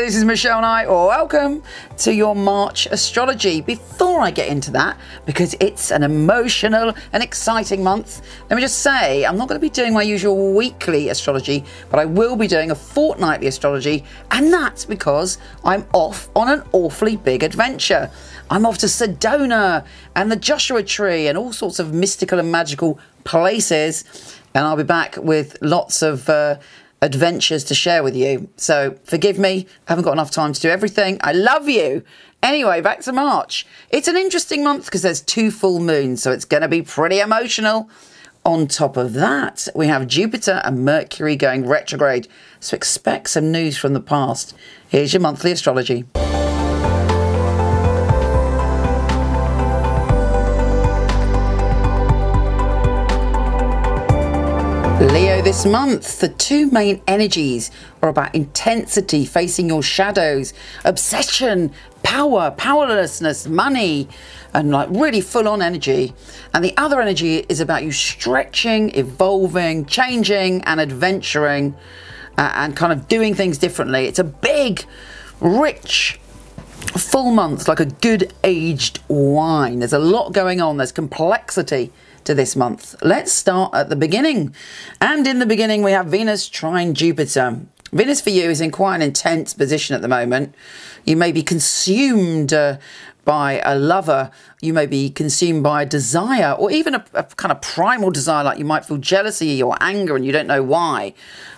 this is Michele Knight. Welcome to your March astrology. Before I get into that, because it's an emotional and exciting month, let me just say I'm not going to be doing my usual weekly astrology, but I will be doing a fortnightly astrology, and that's because I'm off on an awfully big adventure. I'm off to Sedona and the Joshua Tree and all sorts of mystical and magical places, and I'll be back with lots of adventures to share with you. So forgive me, I haven't got enough time to do everything. I love you. Anyway, back to March. It's an interesting month because there's 2 full moons, so it's going to be pretty emotional. On top of that, we have Jupiter and Mercury going retrograde, so expect some news from the past. Here's your monthly astrology. Leo, this month, the 2 main energies are about intensity, facing your shadows, obsession, power, powerlessness, money, and like really full-on energy. And the other energy is about you stretching, evolving, changing, and adventuring, and kind of doing things differently. It's a big, rich, full month, like a good aged wine. There's a lot going on. There's complexity to this month. Let's start at the beginning. And in the beginning, we have Venus trine Jupiter. Venus for you is in quite an intense position at the moment. You may be consumed by a lover. You may be consumed by a desire, or even a kind of primal desire, like you might feel jealousy or anger and you don't know why.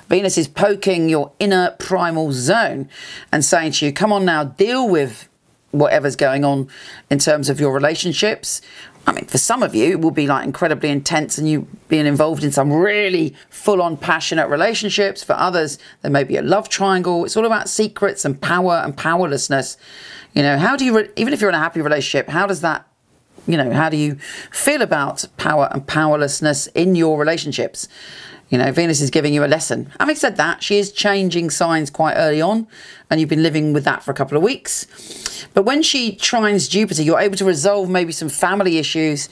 Venus is poking your inner primal zone and saying to you, come on now, deal with whatever's going on in terms of your relationships. I mean, for some of you, it will be like incredibly intense and you being involved in some really full-on passionate relationships. For others, there may be a love triangle. It's all about secrets and power and powerlessness. You know, how do you, even if you're in a happy relationship, how does that, you know, how do you feel about power and powerlessness in your relationships? You know, Venus is giving you a lesson. Having said that, she is changing signs quite early on, and you've been living with that for a couple of weeks. But when she trines Jupiter, you're able to resolve maybe some family issues.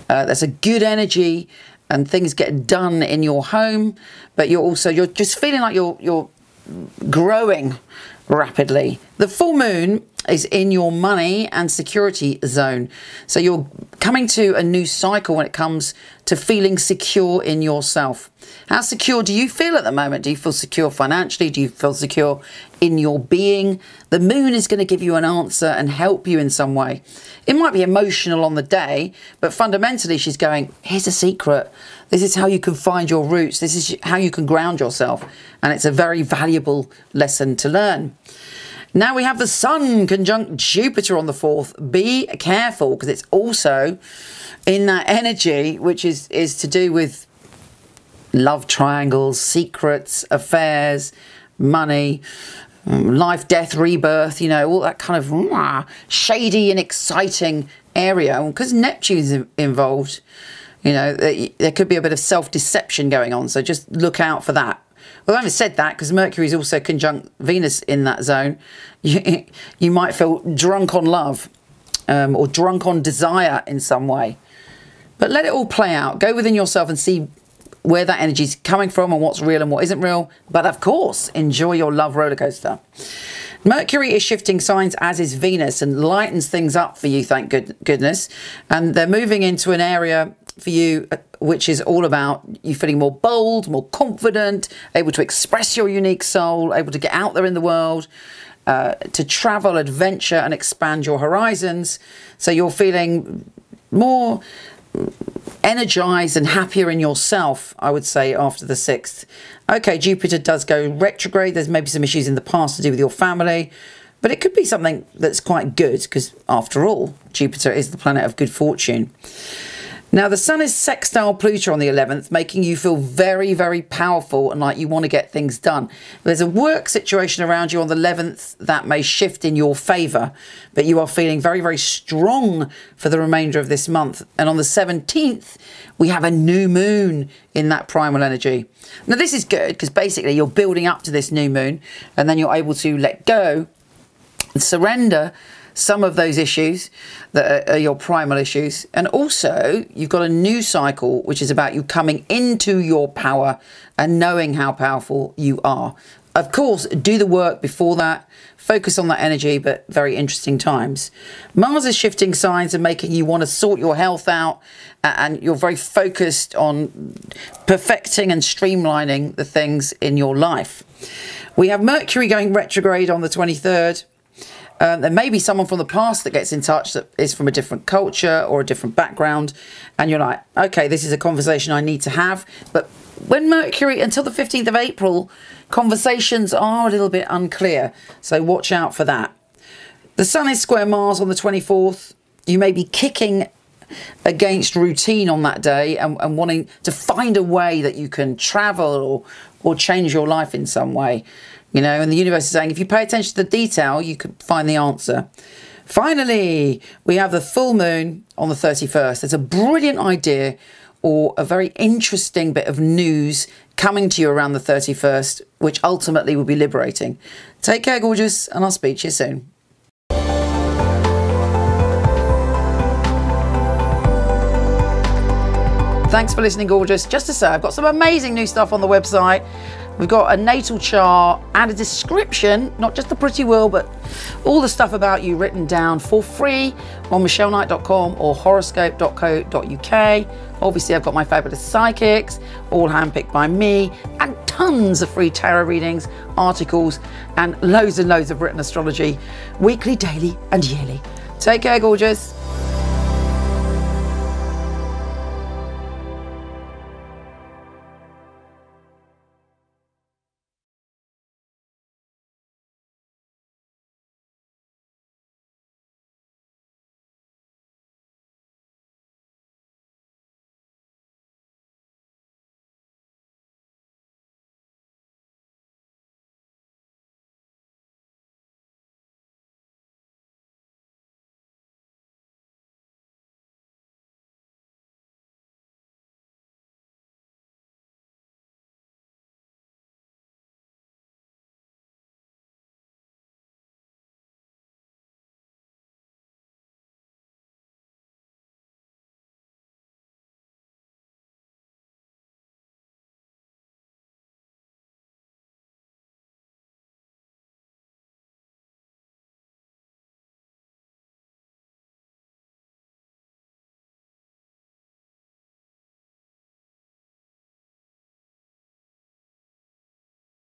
There's a good energy and things get done in your home, but you're just feeling like you're growing rapidly. The full moon is in your money and security zone. So you're coming to a new cycle when it comes to feeling secure in yourself. How secure do you feel at the moment? Do you feel secure financially? Do you feel secure in your being? The moon is going to give you an answer and help you in some way. It might be emotional on the day, but fundamentally she's going, here's a secret. This is how you can find your roots. This is how you can ground yourself. And it's a very valuable lesson to learn. Now we have the Sun conjunct Jupiter on the 4th. Be careful, because it's also in that energy, which is to do with love triangles, secrets, affairs, money, life, death, rebirth, you know, all that kind of shady and exciting area. Because Neptune's involved, you know, there could be a bit of self-deception going on. So just look out for that. Well, I haven't said that because Mercury is also conjunct Venus in that zone. You might feel drunk on love or drunk on desire in some way. But let it all play out. Go within yourself and see where that energy is coming from and what's real and what isn't real. But of course, enjoy your love roller coaster. Mercury is shifting signs, as is Venus, and lightens things up for you, thank goodness. And they're moving into an area for you which is all about you feeling more bold, more confident, able to express your unique soul, able to get out there in the world, to travel, adventure, and expand your horizons. So you're feeling more energized and happier in yourself, I would say, after the 6th. Okay, Jupiter does go retrograde. There's maybe some issues in the past to do with your family, but it could be something that's quite good because, after all, Jupiter is the planet of good fortune. Now, the Sun is sextile Pluto on the 11th, making you feel very, very powerful and like you want to get things done. There's a work situation around you on the 11th that may shift in your favour, but you are feeling very, very strong for the remainder of this month. And on the 17th, we have a new moon in that primal energy. Now, this is good because basically you're building up to this new moon and then you're able to let go and surrender some of those issues that are your primal issues. And also you've got a new cycle which is about you coming into your power and knowing how powerful you are. Of course, do the work before that. Focus on that energy, but very interesting times. Mars is shifting signs and making you want to sort your health out, and you're very focused on perfecting and streamlining the things in your life. We have Mercury going retrograde on the 23rd. There may be someone from the past that gets in touch that is from a different culture or a different background, and you're like, okay, this is a conversation I need to have. But when Mercury, until the 15th of April, conversations are a little bit unclear, so watch out for that. The Sun is square Mars on the 24th. You may be kicking against routine on that day and wanting to find a way that you can travel or change your life in some way. You know, and the universe is saying, if you pay attention to the detail, you could find the answer. Finally, we have the full moon on the 31st. There's a brilliant idea or a very interesting bit of news coming to you around the 31st, which ultimately will be liberating. Take care, gorgeous, and I'll speak to you soon. Thanks for listening, gorgeous. Just to say, I've got some amazing new stuff on the website. We've got a natal chart and a description, not just the pretty will, but all the stuff about you written down for free on michelleknight.com or horoscope.co.uk. Obviously, I've got my fabulous psychics, all handpicked by me, and tons of free tarot readings, articles, and loads of written astrology, weekly, daily, and yearly. Take care, gorgeous.